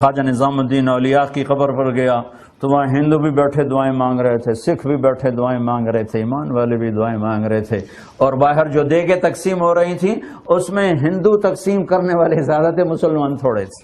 خواجہ نظام الدین اولیاء کی قبر پر گیا تو وہاں ہندو بھی بیٹھے دعائیں مانگ رہے تھے، سکھ بھی بیٹھے دعائیں مانگ رہے تھے، ایمان والے بھی دعائیں مانگ رہے تھے، اور باہر جو دیگیں تقسیم ہو رہی تھیں اس میں ہندو تقسیم کرنے والے زیادہ تھے، مسلمان تھوڑے تھے۔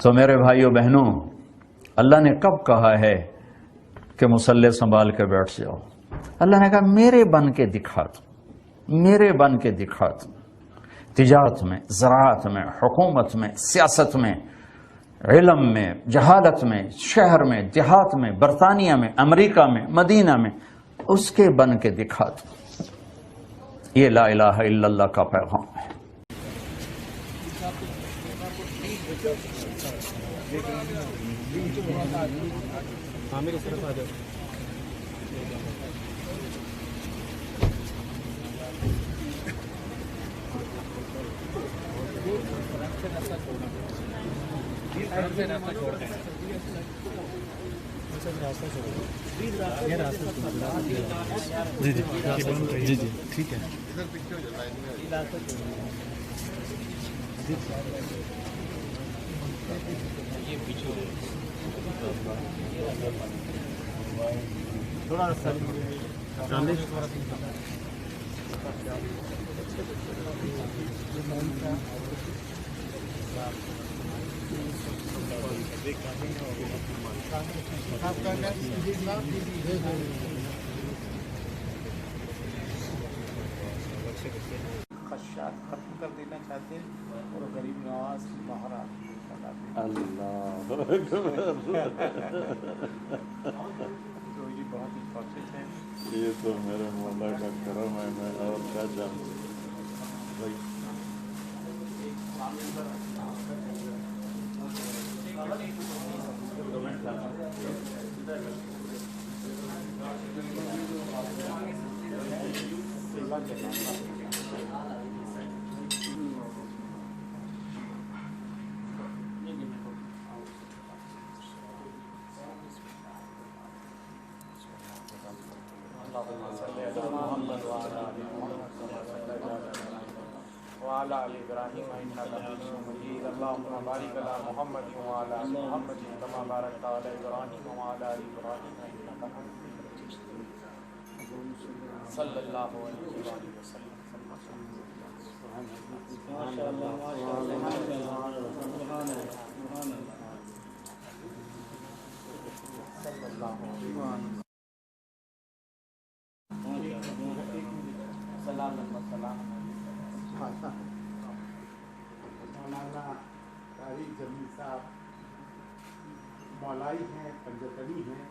تو میرے بھائیو بہنوں، اللہ نے کب کہا ہے کہ مصلی سنبھال کے بیٹھ جاؤ؟ اللہ نے کہا میرے بن کے دکھا دو، میرے بن کے دکھا دو۔ تجارت میں، زراعت میں، حکومت میں، سیاست میں، علم میں، جہالت میں، شہر میں، دیہات میں، برطانیہ میں، امریکہ میں، مدینہ میں، اس کے بن کے دکھا دو۔ یہ لا الہ الا اللہ کا پیغام ہے۔ جی جی ٹھیک ہے۔ تھوڑا خدشات ختم کر دینا چاہتے ہیں اور غریب نواز کی مہارا اللہ تو یہ بہت ہی کوشش ہے۔ یہ تو میرے مولا کا کرم ہے، میں اور کیا جانتا بھائی۔ وعلى آل إبراهيم إنك حميد مجيد اللهم بارك على محمد وعلى آل محمد كما باركت على إبراهيم وعلى آل إبراهيم إنك حميد مجيد صلى الله عليه وسلم۔ ما شاء الله ما شاء الله صلى الله عليه وسلم۔ مولانا طارق جمیل صاحب مولائی ہیں، پنجتنی ہیں،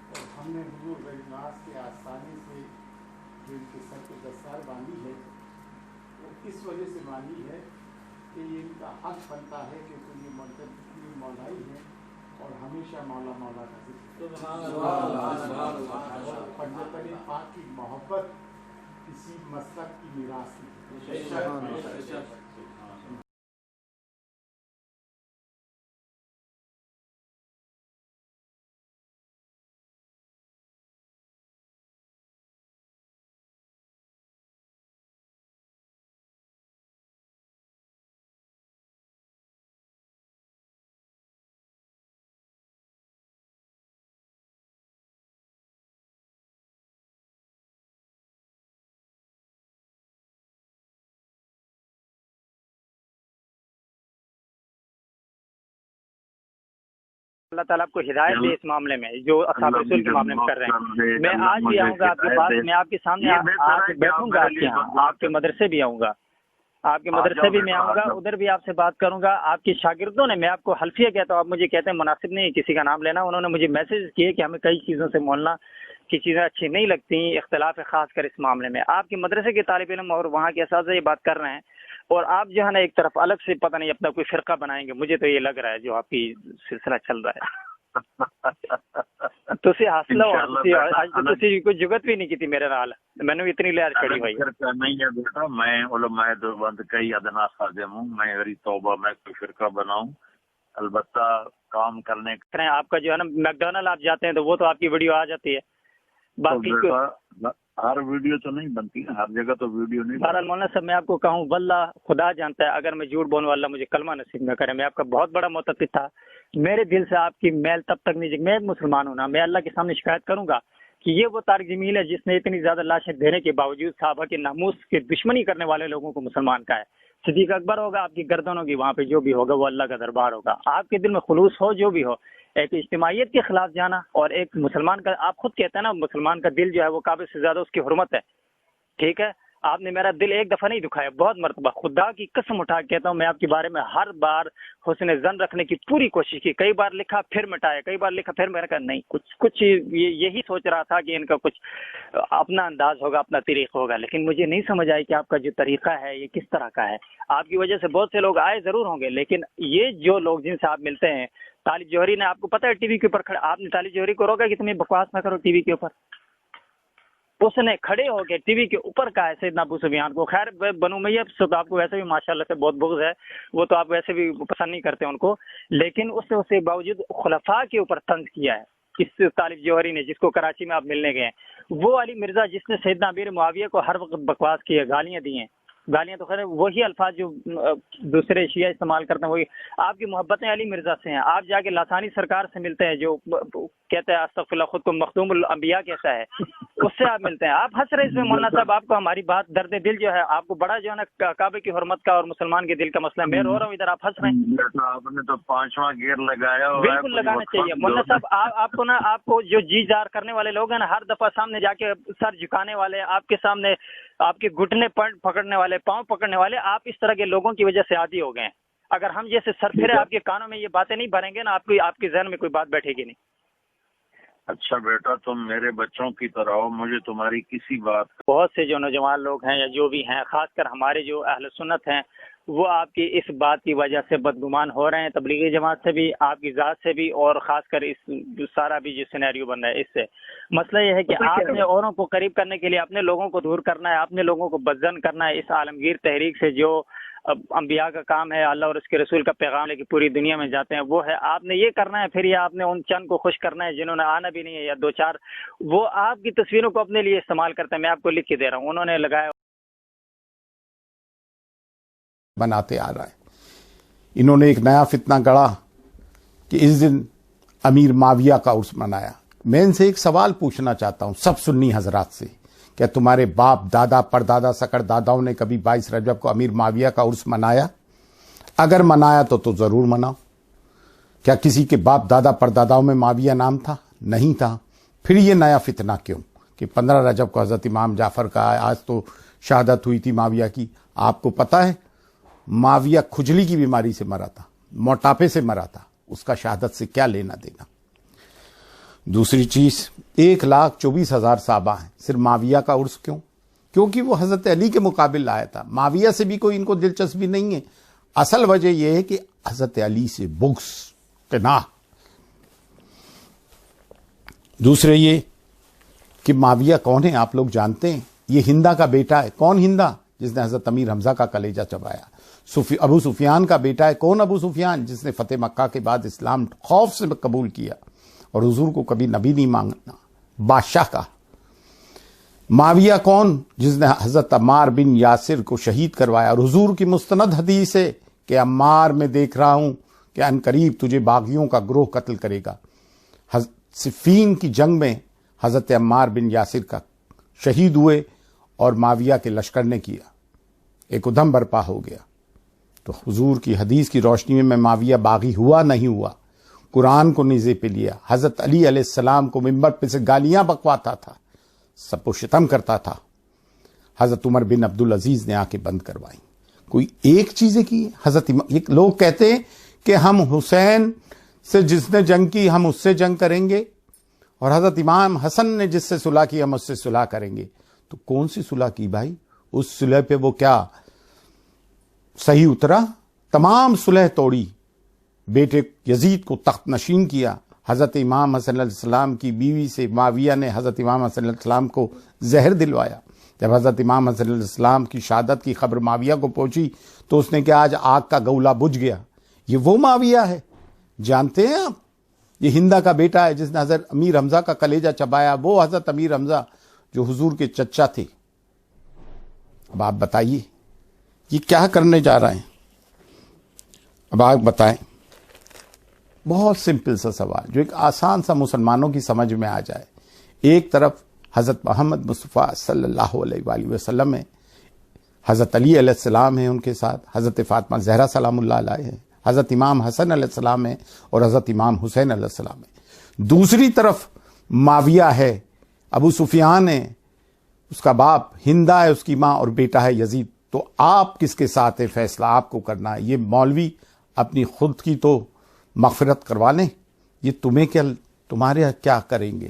اور ہم نے حضور غریب نواز کے آستانے سے جو ان کے سر پہ دستار باندھی ہے وہ اس وجہ سے باندھی ہے کہ یہ ان کا حق بنتا ہے کہ یہ منتقل مولائی ہیں اور ہمیشہ مولا مولا کا ذکر۔ پنجتنی پاک کی محبت کسی مسلک کی میراث نہیں۔ اللہ تعالیٰ آپ کو ہدایت دے اس معاملے میں جو اصحاب رسول کے معاملے میں کر رہے ہیں۔ میں آج بھی آؤں گا آپ کے پاس، میں آپ کے سامنے آ کے بیٹھوں گا، آپ کے یہاں آپ کے مدرسے بھی آؤں گا، آپ کے مدرسے بھی میں آؤں گا، ادھر بھی آپ سے بات کروں گا۔ آپ کے شاگردوں نے، میں آپ کو حلفیہ کہتا ہوں، آپ مجھے کہتے ہیں مناسب نہیں کسی کا نام لینا، انہوں نے مجھے میسج کیے کہ ہمیں کئی چیزوں سے مولنا کی چیزیں اچھی نہیں لگتی، اختلاف ہے خاص کر اس معاملے میں۔ آپ کے مدرسے کے طالب علم اور وہاں کے اساتذہ یہ بات کر رہے ہیں، اور آپ جو ہے نا ایک طرف الگ سے پتہ نہیں اپنا کوئی فرقہ بنائیں گے، مجھے تو یہ لگ رہا ہے جو آپ کی سلسلہ چل رہا ہے۔ تسی حاصل تسی کوئی جگت بھی نہیں کی تھی میرے نال، میں نے اتنی لہر چڑھی ہوئی نہیں ہے بیٹا، میں علماء دیوبند کئی ادنا خادم ہوں، میں میری توبہ میں کوئی فرقہ بناؤں، البتہ کام کرنے آپ کا جو ہے نا میک ڈونلڈ آپ جاتے ہیں تو وہ تو آپ کی ویڈیو آ جاتی ہے، باقی ہر ویڈیو تو نہیں بنتی نا، ہر جگہ تو ویڈیو نہیں بنتی۔ بہرحال مولانا صاحب میں آپ کو کہوں واللہ خدا جانتا ہے اگر میں جھوٹ بولوں اللہ مجھے کلمہ نصیب نہ کرے، میں آپ کا بہت بڑا معتقد تھا، میرے دل سے آپ کی میل تب تک نہیں، میں مسلمان ہوں نا، میں اللہ کے سامنے شکایت کروں گا کہ یہ وہ طارق جمیل ہے جس نے اتنی زیادہ لاشیں دینے کے باوجود صحابہ کے ناموس کی دشمنی کرنے والے لوگوں کو مسلمان کا ہے۔ صدیق اکبر ہوگا، آپ کی گردن ہوگی، وہاں پہ جو بھی ہوگا وہ اللہ کا دربار ہوگا۔ آپ کے دل میں خلوص ہو جو بھی ہو، ایک اجتماعیت کے خلاف جانا اور ایک مسلمان کا، آپ خود کہتے ہیں نا مسلمان کا دل جو ہے وہ کعبے سے زیادہ اس کی حرمت ہے، ٹھیک ہے؟ آپ نے میرا دل ایک دفعہ نہیں دکھایا، بہت مرتبہ، خدا کی قسم اٹھا کے کہتا ہوں میں آپ کے بارے میں ہر بار حسن ظن رکھنے کی پوری کوشش کی، کئی بار لکھا پھر مٹایا، کئی بار لکھا پھر میں نے کہا نہیں، کچھ یہی سوچ رہا تھا کہ ان کا کچھ اپنا انداز ہوگا، اپنا طریقہ ہوگا، لیکن مجھے نہیں سمجھ آئی کہ آپ کا جو طریقہ ہے یہ کس طرح کا ہے۔ آپ کی وجہ سے بہت سے لوگ آئے ضرور ہوں گے، لیکن یہ جو لوگ جن سے آپ ملتے ہیں، طالب جوہری نے آپ کو پتہ ہے ٹی وی کے اوپر کھڑا، آپ نے طالب جوہری کو روکا کہ تمہیں بکواس نہ کرو ٹی وی کے اوپر، اس نے کھڑے ہو کے ٹی وی کے اوپر کہا ہے سیدنا ابو سفیان کو۔ خیر بنو امیہ سے تو آپ کو ویسے بھی ماشاءاللہ سے بہت بغض ہے، وہ تو آپ ویسے بھی پسند نہیں کرتے ان کو، لیکن اس نے اس کے باوجود خلفاء کے اوپر طنز کیا ہے۔ اس طالب جوہری نے جس کو کراچی میں آپ ملنے گئے ہیں، وہ علی مرزا جس نے سیدنا امیر معاویہ کو ہر وقت بکواس کی ہے، گالیاں دی ہیں، گالیاں تو خیر وہی الفاظ جو دوسرے شیعہ استعمال کرتے ہیں، وہی آپ کی محبتیں علی مرزا سے ہیں۔ آپ جا کے لاسانی سرکار سے ملتے ہیں جو کہتے ہیں استغفر اللہ، خود کو مخدوم الانبیاء کہتا ہے، اس سے آپ ملتے ہیں، آپ ہنس رہے اس میں مولانا صاحب، آپ کو ہماری بات درد دل جو ہے، آپ کو بڑا جو ہے نا کعبے کی حرمت کا اور مسلمان کے دل کا مسئلہ، میں رو رہا ہوں ادھر آپ ہنس رہے ہیں۔ آپ نے تو 5واں گیئر لگایا ہوا ہے، بالکل لگانا چاہیے مولانا صاحب، آپ کو نا، آپ کو جو جی جار کرنے والے لوگ ہیں نا، ہر دفعہ سامنے جا کے سر جھکانے والے، آپ کے سامنے آپ کے گھٹنے پکڑنے والے، پاؤں پکڑنے والے، آپ اس طرح کے لوگوں کی وجہ سے عادی ہو گئے ہیں۔ اگر ہم جیسے سر پھرے آپ کے کانوں میں یہ باتیں نہیں بھریں گے نا، آپ کے ذہن میں کوئی بات بیٹھے گی نہیں۔ اچھا بیٹا تم میرے بچوں کی طرح ہو، مجھے تمہاری کسی بات کا بہت سے جو نوجوان لوگ ہیں یا جو بھی ہیں، خاص کر ہمارے جو اہل سنت ہیں، وہ آپ کی اس بات کی وجہ سے بدگمان ہو رہے ہیں، تبلیغی جماعت سے بھی، آپ کی ذات سے بھی، اور خاص کر اس سارا بھی جو سینیریو بن رہا ہے اس سے۔ مسئلہ یہ ہے کہ آپ نے اوروں کو قریب کرنے کے لیے اپنے لوگوں کو دور کرنا ہے، اپنے لوگوں کو بدزن کرنا ہے، اس عالمگیر تحریک سے جو انبیاء کا کام ہے، اللہ اور اس کے رسول کا پیغام لے کے پوری دنیا میں جاتے ہیں، وہ ہے آپ نے یہ کرنا ہے، پھر یہ آپ نے ان چند کو خوش کرنا ہے جنہوں نے آنا بھی نہیں ہے، یا دو چار وہ آپ کی تصویروں کو اپنے لیے استعمال کرتے ہیں۔ میں آپ کو لکھ کے دے رہا ہوں، انہوں نے لگایا بناتے آ رہا ہے۔ انہوں نے ایک نیا فتنہ گڑھا کہ اس دن امیر معاویہ کا عرس منایا۔ میں ان سے ایک سوال پوچھنا چاہتا ہوں سب سنی حضرات سے، کیا تمہارے باپ دادا پردادا سکڑ داداؤں نے کبھی 22 رجب کو امیر معاویہ کا عرس منایا؟ اگر منایا تو ضرور مناؤ۔ کیا کسی کے باپ دادا پرداداؤں میں معاویہ نام تھا؟ نہیں تھا۔ پھر یہ نیا فتنہ کیوں کہ 15 رجب کو حضرت امام جعفر کا آج تو شہادت ہوئی تھی معاویہ کی؟ آپ کو پتہ ہے معاویہ کھجلی کی بیماری سے مرا تھا، موٹاپے سے مرا تھا، اس کا شہادت سے کیا لینا دینا؟ دوسری چیز، 1,24,000 صحابہ ہیں، صرف معاویہ کا عرس کیوں؟ کیونکہ وہ حضرت علی کے مقابل آیا تھا، معاویہ سے بھی کوئی ان کو دلچسپی نہیں ہے۔ اصل وجہ یہ ہے کہ حضرت علی سے بغض، قناع۔ دوسرے یہ کہ معاویہ کون ہے آپ لوگ جانتے ہیں، یہ ہندا کا بیٹا ہے۔ کون ہندا؟ جس نے حضرت امیر حمزہ کا کلیجہ چبایا۔ ابو سفیان کا بیٹا ہے۔ کون ابو سفیان؟ جس نے فتح مکہ کے بعد اسلام خوف سے قبول کیا اور حضور کو کبھی نبی نہیں مانگنا، بادشاہ کا۔ معاویہ کون؟ جس نے حضرت عمار بن یاسر کو شہید کروایا، اور حضور کی مستند حدیث ہے کہ عمار میں دیکھ رہا ہوں کہ ان قریب تجھے باغیوں کا گروہ قتل کرے گا۔ صفین کی جنگ میں حضرت عمار بن یاسر کا شہید ہوئے اور معاویہ کے لشکر نے کیا، ایک ادھم برپا ہو گیا۔ تو حضور کی حدیث کی روشنی میں معاویہ باغی ہوا نہیں ہوا؟ قرآن کو نیزے پہ لیا، حضرت علی علیہ السلام کو منبر پہ سے گالیاں بکواتا تھا، سب کو شتم کرتا تھا۔ حضرت عمر بن عبدالعزیز نے آ کے بند کروائی۔ کوئی ایک چیزیں کی؟ یہ لوگ کہتے ہیں کہ ہم حسین سے جس نے جنگ کی ہم اس سے جنگ کریں گے، اور حضرت امام حسن نے جس سے صلح کی ہم اس سے صلح کریں گے۔ تو کون سی صلح کی بھائی؟ اس صلح پہ وہ کیا صحیح اترا؟ تمام صلح توڑی، بیٹے یزید کو تخت نشین کیا۔ حضرت امام حسن علیہ السلام کی بیوی سے معاویہ نے حضرت امام حسن علیہ السلام کو زہر دلوایا۔ جب حضرت امام حسن علیہ السلام کی شہادت کی خبر معاویہ کو پہنچی تو اس نے کہا آج آگ کا گولا بجھ گیا۔ یہ وہ معاویہ ہے، جانتے ہیں آپ؟ یہ ہندا کا بیٹا ہے جس نے حضرت امیر حمزہ کا کلیجہ چبایا، وہ حضرت امیر حمزہ جو حضور کے چچا تھے. اب آپ بتائیے یہ کیا کرنے جا رہے ہیں؟ اب آپ بتائیں. بہت سمپل سا سوال جو ایک آسان سا مسلمانوں کی سمجھ میں آ جائے. ایک طرف حضرت محمد مصطفیٰ صلی اللہ علیہ وآلہ وسلم ہے، حضرت علی علیہ السلام ہیں ان کے ساتھ، حضرت فاطمہ زہرا سلام اللہ علیہ ہیں، حضرت امام حسن علیہ السلام ہیں اور حضرت امام حسین علیہ السلام ہیں. دوسری طرف معاویہ ہے، ابو سفیان ہے، اس کا باپ ہندا ہے، اس کی ماں، اور بیٹا ہے یزید. تو آپ کس کے ساتھ ہے؟ فیصلہ آپ کو کرنا ہے. یہ مولوی اپنی خود کی تو مغفرت کروا لیں، یہ تمہارے کیا کریں گے؟